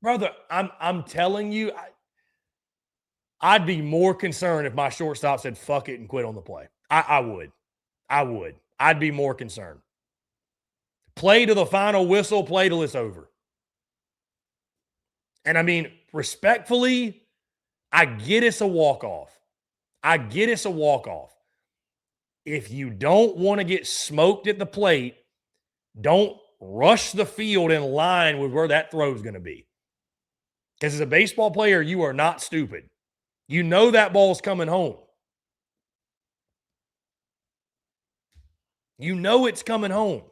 Brother, I'm telling you, I'd be more concerned if my shortstop said fuck it and quit on the play. I would. I would. I'd be more concerned. Play to the final whistle, play till it's over. And I mean, respectfully, I get it's a walk-off. I get it's a walk-off. If you don't want to get smoked at the plate, don't rush the field in line with where that throw is going to be. Because as a baseball player, you are not stupid. You know that ball's coming home. You know it's coming home.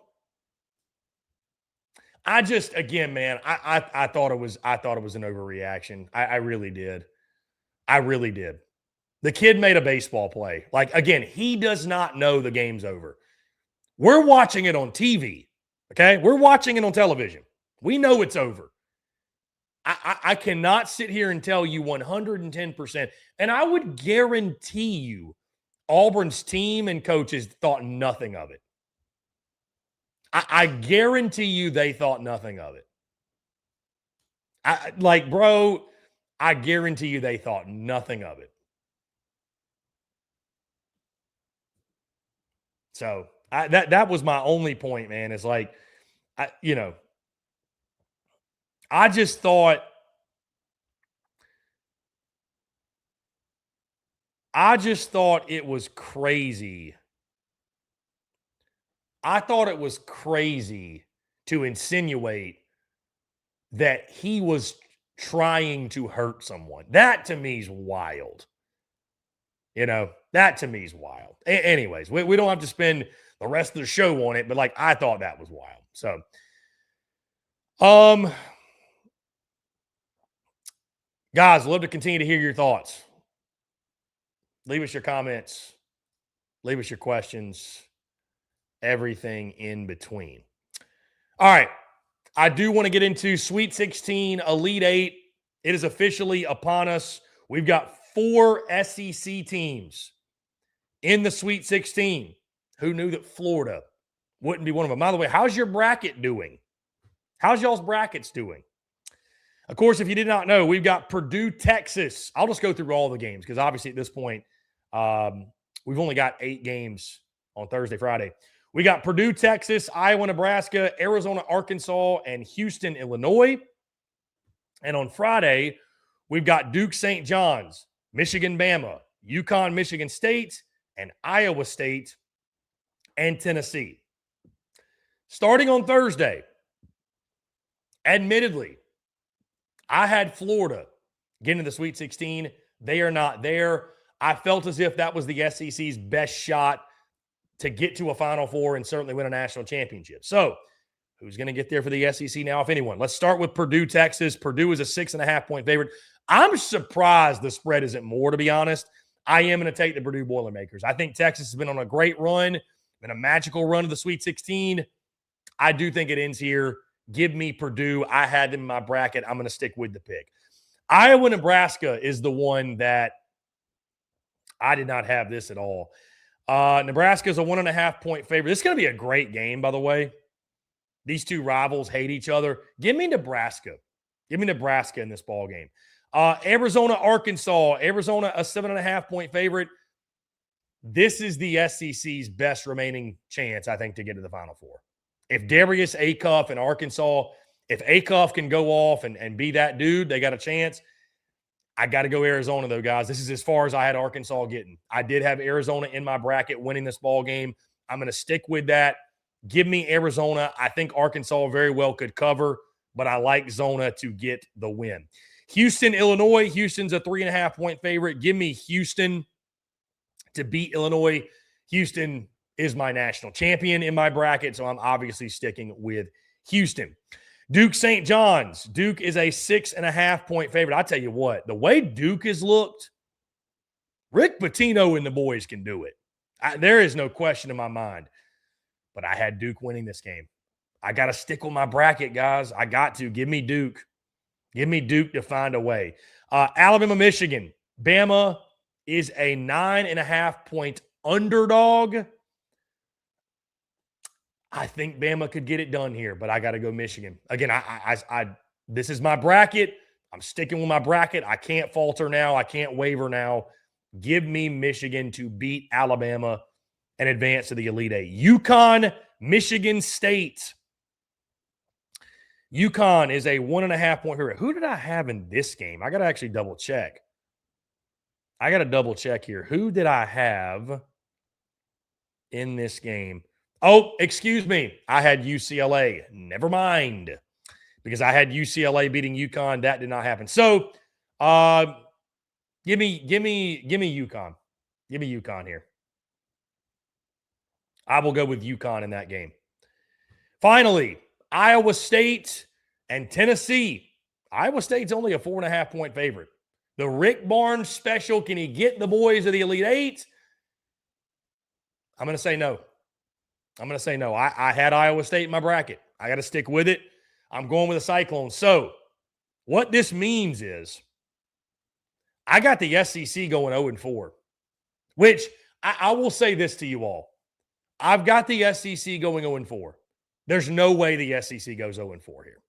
I just, again, man, I thought it was an overreaction. I really did. I really did. The kid made a baseball play. Like, again, he does not know the game's over. We're watching it on TV. Okay? We're watching it on television. We know it's over. I cannot sit here and tell you 110%. And I would guarantee you Auburn's team and coaches thought nothing of it. I guarantee you they thought nothing of it. Bro, I guarantee you they thought nothing of it. So that was my only point, man. Is like, I just thought it was crazy. I thought it was crazy to insinuate that he was trying to hurt someone. That to me is wild. That to me is wild. Anyways, we don't have to spend the rest of the show on it, but like, I thought that was wild. So, guys, love to continue to hear your thoughts. Leave us your comments. Leave us your questions. Everything in between. All right. I do want to get into Sweet 16, Elite 8. It is officially upon us. We've got 4 SEC teams in the Sweet 16. Who knew that Florida wouldn't be one of them? By the way, how's your bracket doing? How's y'all's brackets doing? Of course, if you did not know, we've got Purdue, Texas. I'll just go through all the games because obviously at this point, we've only got 8 games on Thursday, Friday. We got Purdue, Texas, Iowa, Nebraska, Arizona, Arkansas, and Houston, Illinois. And on Friday, we've got Duke, St. John's, Michigan, Bama, UConn, Michigan State, and Iowa State, and Tennessee. Starting on Thursday, admittedly, I had Florida get into the Sweet 16. They are not there. I felt as if that was the SEC's best shot to get to a Final Four and certainly win a national championship. So, who's going to get there for the SEC now, if anyone? Let's start with Purdue, Texas. Purdue is a 6.5-point favorite. I'm surprised the spread isn't more, to be honest. I am going to take the Purdue Boilermakers. I think Texas has been on a great run, been a magical run of the Sweet 16. I do think it ends here. Give me Purdue. I had them in my bracket. I'm going to stick with the pick. Iowa, Nebraska is the one that I did not have this at all. Nebraska is a 1.5-point favorite. This is going to be a great game, by the way. These two rivals hate each other. Give me Nebraska. Give me Nebraska in this ball game. Arizona, Arkansas. Arizona, a 7.5-point favorite. This is the SEC's best remaining chance, I think, to get to the Final Four. If Darius Acuff in Arkansas, if Acuff can go off and be that dude, they got a chance. I got to go Arizona, though, guys. This is as far as I had Arkansas getting. I did have Arizona in my bracket winning this ball game. I'm going to stick with that. Give me Arizona. I think Arkansas very well could cover, but I like Zona to get the win. Houston, Illinois. Houston's a 3.5-point favorite. Give me Houston to beat Illinois. Houston is my national champion in my bracket, so I'm obviously sticking with Houston. Duke, St. John's. Duke is a 6.5-point favorite. I tell you what, the way Duke has looked, Rick Pitino and the boys can do it. There is no question in my mind. But I had Duke winning this game. I got to stick with my bracket, guys. I got to. Give me Duke. Give me Duke to find a way. Alabama, Michigan. Bama is a 9.5-point underdog. I think Bama could get it done here, but I got to go Michigan. Again, this is my bracket. I'm sticking with my bracket. I can't falter now. I can't waver now. Give me Michigan to beat Alabama and advance to the Elite Eight. UConn, Michigan State. UConn is a 1.5-point hero. Who did I have in this game? I got to actually double check. I got to double check here. Who did I have in this game? Oh, excuse me. I had UCLA. Never mind. Because I had UCLA beating UConn. That did not happen. So, give me UConn. Give me UConn here. I will go with UConn in that game. Finally, Iowa State and Tennessee. Iowa State's only a 4.5-point favorite. The Rick Barnes special, can he get the boys of the Elite Eight? I'm going to say no. I'm going to say no. I had Iowa State in my bracket. I got to stick with it. I'm going with the Cyclones. So what this means is I got the SEC going 0-4, which I will say this to you all. I've got the SEC going 0-4. There's no way the SEC goes 0-4 here.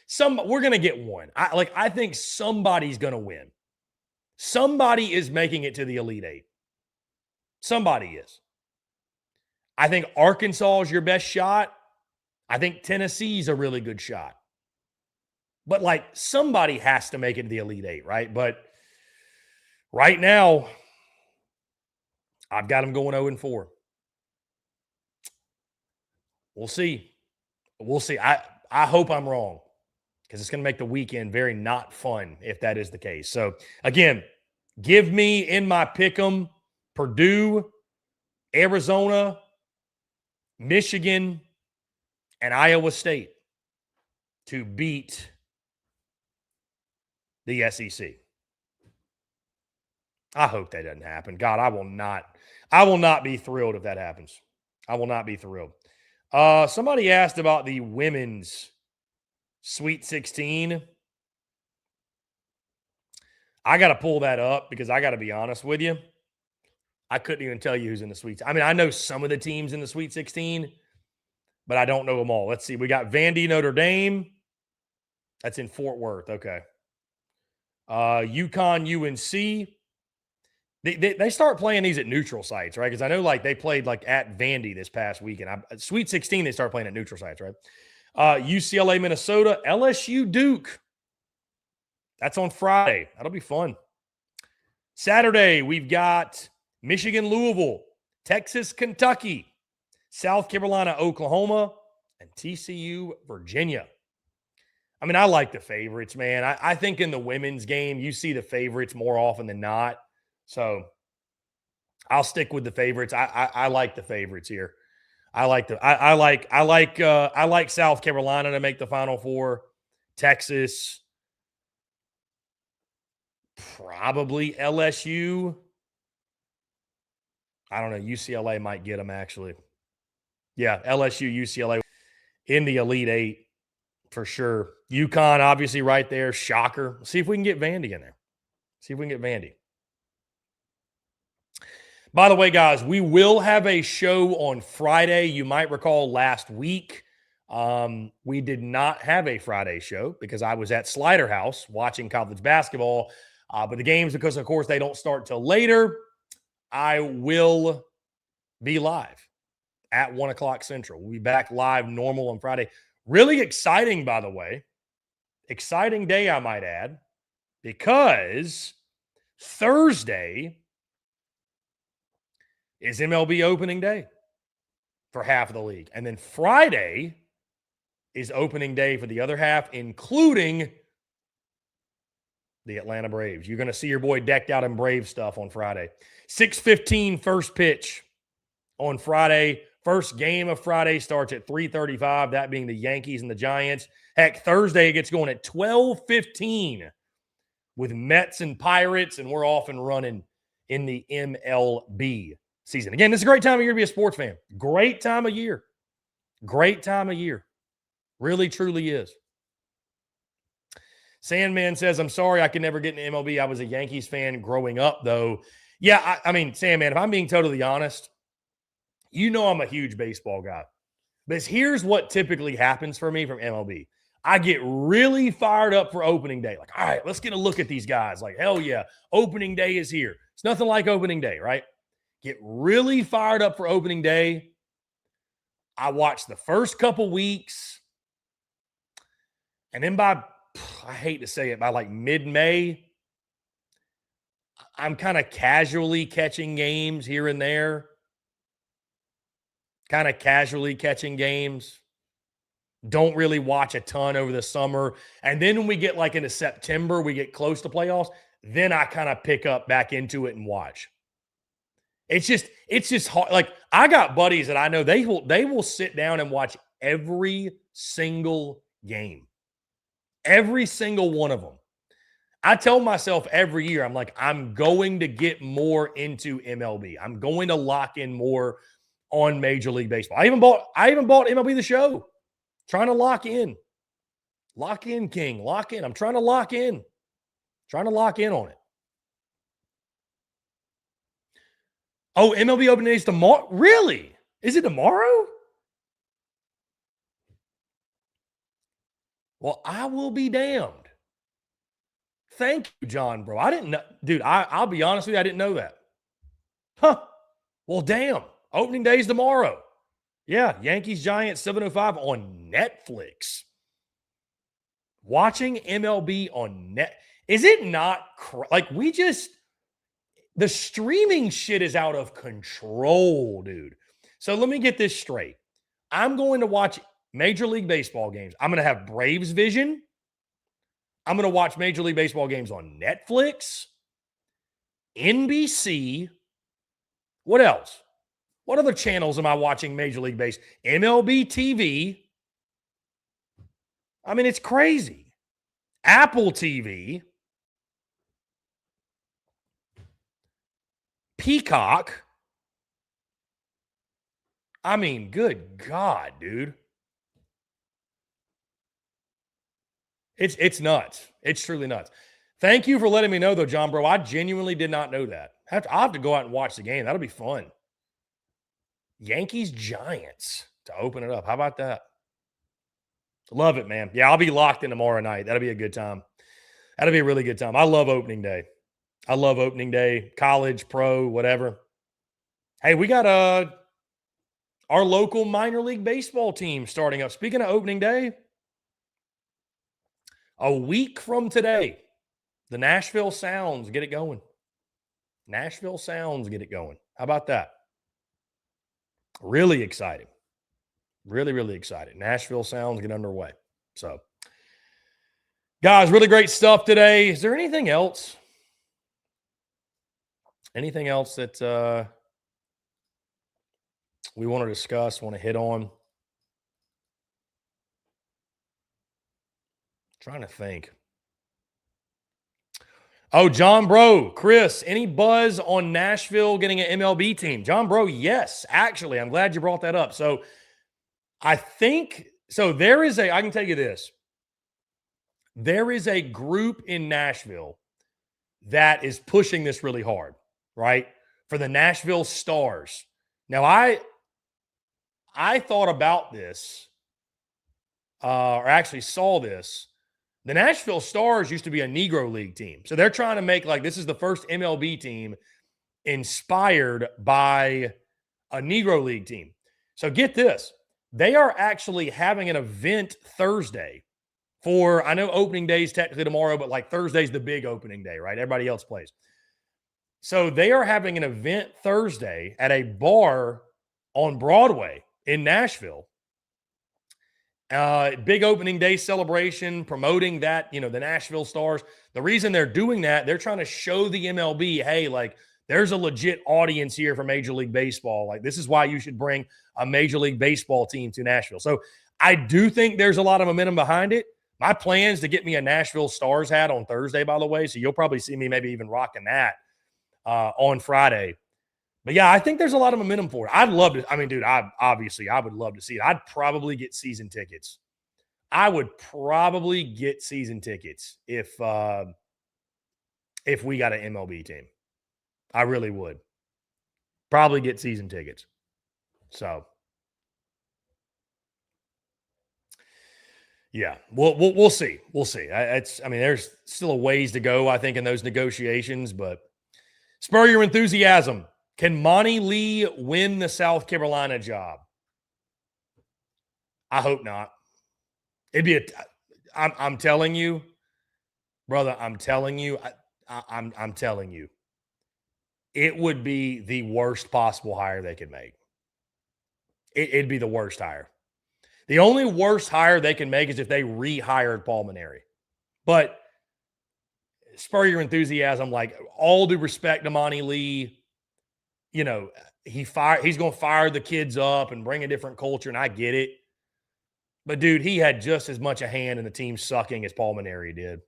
So we're going to get one. I think somebody's going to win. Somebody is making it to the Elite Eight. Somebody is. I think Arkansas is your best shot. I think Tennessee's a really good shot. But, somebody has to make it to the Elite Eight, right? But right now, I've got them going 0-4. We'll see. We'll see. I hope I'm wrong because it's going to make the weekend very not fun if that is the case. So, again, give me in my pick'em Purdue, Arizona, Michigan, and Iowa State to beat the SEC. I hope that doesn't happen. God, I will not be thrilled if that happens. I will not be thrilled. Somebody asked about the women's Sweet 16. I got to pull that up because I got to be honest with you. I couldn't even tell you who's in the Sweet. I mean, I know some of the teams in the Sweet 16, but I don't know them all. Let's see. We got Vandy, Notre Dame. That's in Fort Worth. Okay. UConn, UNC. They start playing these at neutral sites, right? Because I know they played at Vandy this past weekend. Sweet 16, they start playing at neutral sites, right? UCLA, Minnesota, LSU, Duke. That's on Friday. That'll be fun. Saturday, we've got Michigan, Louisville, Texas, Kentucky, South Carolina, Oklahoma, and TCU, Virginia. I mean, I like the favorites, man. I think in the women's game, you see the favorites more often than not. So I'll stick with the favorites. I like the favorites here. I like South Carolina to make the Final Four. Texas, probably LSU. I don't know. UCLA might get them actually. Yeah, LSU, UCLA in the Elite Eight for sure. UConn obviously right there. Shocker. See if we can get Vandy in there. See if we can get Vandy. By the way, guys, we will have a show on Friday. You might recall last week we did not have a Friday show because I was at Slider House watching college basketball. But the games, because, of course, they don't start till later, I will be live at 1 o'clock Central. We'll be back live normal on Friday. Really exciting, by the way. Exciting day, I might add, because Thursday is MLB opening day for half of the league. And then Friday is opening day for the other half, including the Atlanta Braves. You're going to see your boy decked out in Brave stuff on Friday. 6:15 first pitch on Friday. First game of Friday starts at 3:35, that being the Yankees and the Giants. Heck, Thursday it gets going at 12:15 with Mets and Pirates, and we're off and running in the MLB season. Again, this is a great time of year to be a sports fan. Great time of year. Great time of year. Really, truly is. Sandman says, I'm sorry I could never get into MLB. I was a Yankees fan growing up, though. Yeah, I mean, Sandman, if I'm being totally honest, you know I'm a huge baseball guy. But here's what typically happens for me from MLB. I get really fired up for opening day. Like, all right, let's get a look at these guys. Like, hell yeah, opening day is here. It's nothing like opening day, right? Get really fired up for opening day. I watch the first couple weeks. And then by, I hate to say it, by like mid-May, I'm kind of casually catching games here and there. Don't really watch a ton over the summer. And then when we get like into September, we get close to playoffs, then I kind of pick up back into it and watch. It's just hard. Like, I got buddies that I know they will sit down and watch every single game. Every single one of them. I tell myself every year, I'm like, I'm going to get more into MLB. I'm going to lock in more on Major League Baseball. I even bought MLB The Show. Trying to lock in. Lock in, King. Lock in. I'm trying to lock in. Trying to lock in on it. Oh, MLB opening day is tomorrow? Really? Is it tomorrow? Well, I will be damned. Thank you, John, bro. I didn't know. Dude, I'll be honest with you. I didn't know that. Huh. Well, damn. Opening day is tomorrow. Yeah, Yankees Giants 7:05 on Netflix. Watching MLB on net. Is it not like the streaming shit is out of control, dude. So let me get this straight. I'm going to watch Major League Baseball games. I'm going to have Braves Vision. I'm going to watch Major League Baseball games on Netflix, NBC. What else? What other channels am I watching Major League Baseball? MLB TV. I mean, it's crazy. Apple TV. Peacock. I mean, good God, dude. It's nuts. It's truly nuts. Thank you for letting me know, though, John, bro. I genuinely did not know that. I'll have to go out and watch the game. That'll be fun. Yankees Giants to open it up. How about that? Love it, man. Yeah, I'll be locked in tomorrow night. That'll be a good time. That'll be a really good time. I love opening day. College, pro, whatever. Hey, we got our local minor league baseball team starting up. Speaking of opening day, a week from today, the Nashville Sounds get it going. How about that? Really exciting. Really, really excited. Nashville Sounds get underway. So, guys, really great stuff today. Is there anything else? Anything else that we want to discuss, want to hit on? Trying to think. Oh, John Bro, Chris, any buzz on Nashville getting an MLB team? John Bro, yes. Actually, I'm glad you brought that up. So I think, I can tell you this. There is a group in Nashville that is pushing this really hard, right? For the Nashville Stars. Now, I thought about this, or actually saw this. The Nashville Stars used to be a Negro League team. So they're trying to make this is the first MLB team inspired by a Negro League team. So get this. They are actually having an event Thursday I know opening day is technically tomorrow, but Thursday's the big opening day, right? Everybody else plays. So they are having an event Thursday at a bar on Broadway in Nashville. Big opening day celebration, promoting that, the Nashville Stars. The reason they're doing that, they're trying to show the MLB, hey, there's a legit audience here for Major League Baseball. This is why you should bring a Major League Baseball team to Nashville. So I do think there's a lot of momentum behind it. My plan is to get me a Nashville Stars hat on Thursday, by the way. So you'll probably see me maybe even rocking that on Friday. But yeah, I think there's a lot of momentum for it. I'd love to. I mean, dude, I would love to see it. I'd probably get season tickets. I would probably get season tickets if we got an MLB team. I really would. Probably get season tickets. So, yeah, we'll see. We'll see. I mean, there's still a ways to go, I think, in those negotiations, but spur your enthusiasm. Can Monty Lee win the South Carolina job? I hope not. It'd be I'm telling you, brother, I'm telling you, I'm telling you, it would be the worst possible hire they could make. It'd be the worst hire. The only worst hire they can make is if they rehired Paul Mainieri. But spur your enthusiasm, like all due respect to Monty Lee, you know, he's going to fire the kids up and bring a different culture, and I get it. But, dude, he had just as much a hand in the team sucking as Paul Mainieri did.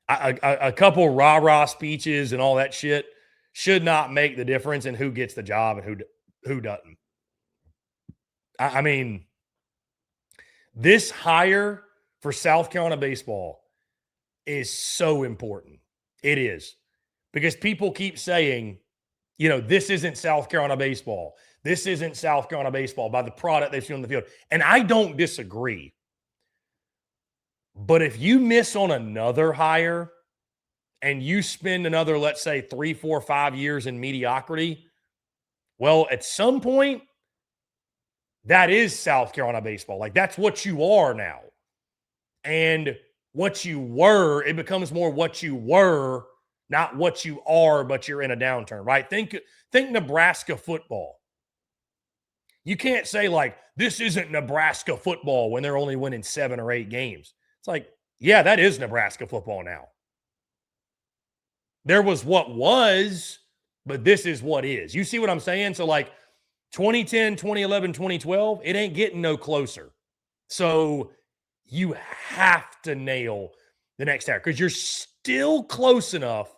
A couple rah-rah speeches and all that shit should not make the difference in who gets the job and who doesn't. I mean, this hire for South Carolina baseball is so important. It is. Because people keep saying, you know, this isn't South Carolina baseball. This isn't South Carolina baseball by the product they've seen on the field. And I don't disagree. But if you miss on another hire and you spend another, let's say, 3, 4, 5 years in mediocrity, well, at some point, that is South Carolina baseball. Like, that's what you are now. And what you were, it becomes more what you were, not what you are, but you're in a downturn, right? Think Nebraska football. You can't say, like, this isn't Nebraska football when they're only winning 7 or 8 games. It's like, yeah, that is Nebraska football now. There was what was, but this is what is. You see what I'm saying? So, like, 2010, 2011, 2012, it ain't getting no closer. So you have to nail the next hire because you're still close enough.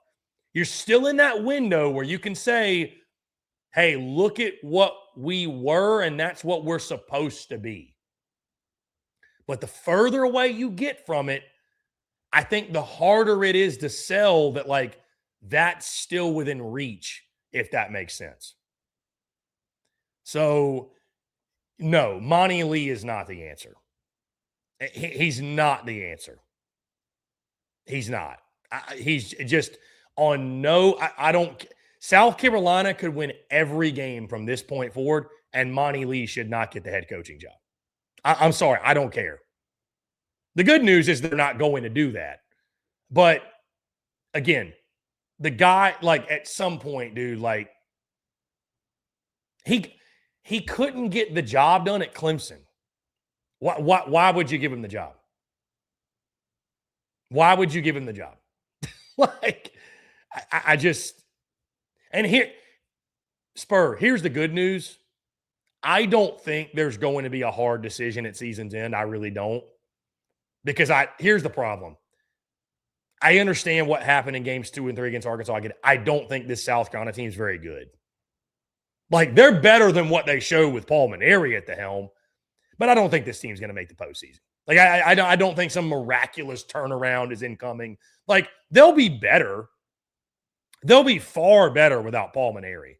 You're still in that window where you can say, hey, look at what we were, and that's what we're supposed to be. But the further away you get from it, I think the harder it is to sell that, like, that's still within reach, if that makes sense. So, no, Monty Lee is not the answer. He's not the answer. He's not. He's just on no, I don't. South Carolina could win every game from this point forward, and Monty Lee should not get the head coaching job. I'm sorry. I don't care. The good news is they're not going to do that. But, again, the guy, like, at some point, dude, like, he couldn't get the job done at Clemson. Why would you give him the job? Why would you give him the job? Like, I just – and here – Spur, here's the good news. I don't think there's going to be a hard decision at season's end. I really don't. Because here's the problem. I understand what happened in games 2 and 3 against Arkansas. I don't think this South Carolina team is very good. Like, they're better than what they show with Paul Mainieri at the helm, but I don't think this team's going to make the postseason. Like, I don't think some miraculous turnaround is incoming. Like, they'll be better. They'll be far better without Paul Mainieri.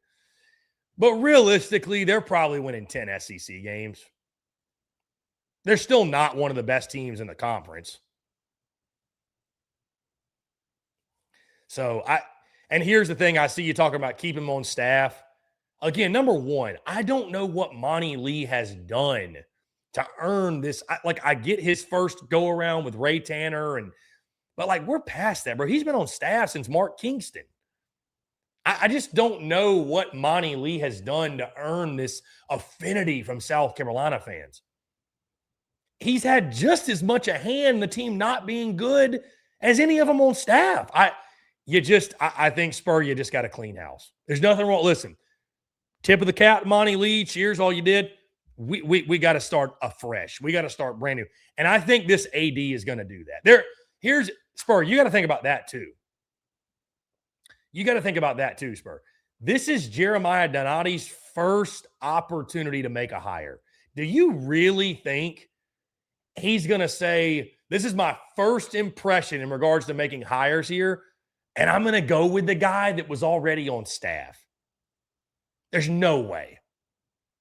But realistically, they're probably winning 10 SEC games. They're still not one of the best teams in the conference. So, and here's the thing. I see you talking about keeping him on staff. Again, number one, I don't know what Monty Lee has done to earn this. I get his first go around with Ray Tanner, but like, we're past that, bro. He's been on staff since Mark Kingston. I just don't know what Monty Lee has done to earn this affinity from South Carolina fans. He's had just as much a hand in the team not being good as any of them on staff. I think, Spur, you just got to clean house. There's nothing wrong. Listen, tip of the cap, Monty Lee, cheers, all you did. We got to start afresh. We got to start brand new. And I think this AD is going to do that. Here's Spur, you got to think about that too. Spur. This is Jeremiah Donati's first opportunity to make a hire. Do you really think he's going to say, this is my first impression in regards to making hires here, and I'm going to go with the guy that was already on staff? There's no way.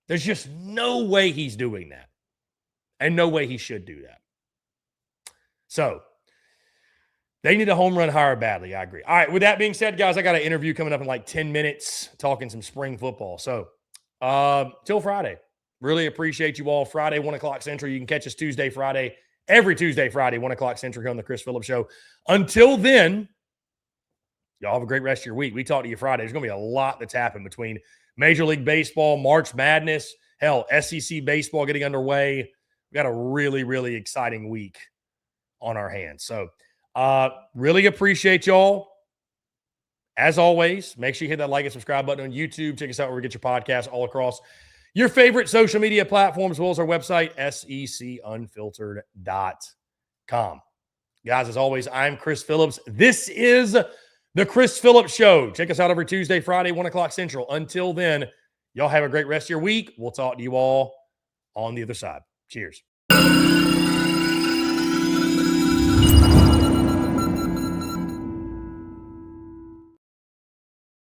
There's just no way he's doing that. And no way he should do that. So, they need a home run hire badly. I agree. All right, with that being said, guys, I got an interview coming up in like 10 minutes talking some spring football. So, till Friday. Really appreciate you all. Friday, 1 o'clock Central. You can catch us Tuesday, Friday, every Tuesday, Friday, 1 o'clock Central here on the Chris Phillips Show. Until then, y'all have a great rest of your week. We talk to you Friday. There's going to be a lot that's happened between Major League Baseball, March Madness, hell, SEC baseball getting underway. We got a really, really exciting week on our hands. So, really appreciate y'all. As always, make sure you hit that like and subscribe button on YouTube. Check us out where we get your podcasts all across your favorite social media platforms, as well as our website, secunfiltered.com. Guys, as always, I'm Chris Phillips. This is the Chris Phillips Show. Check us out every Tuesday, Friday, 1 o'clock Central. Until then, y'all have a great rest of your week. We'll talk to you all on the other side. Cheers.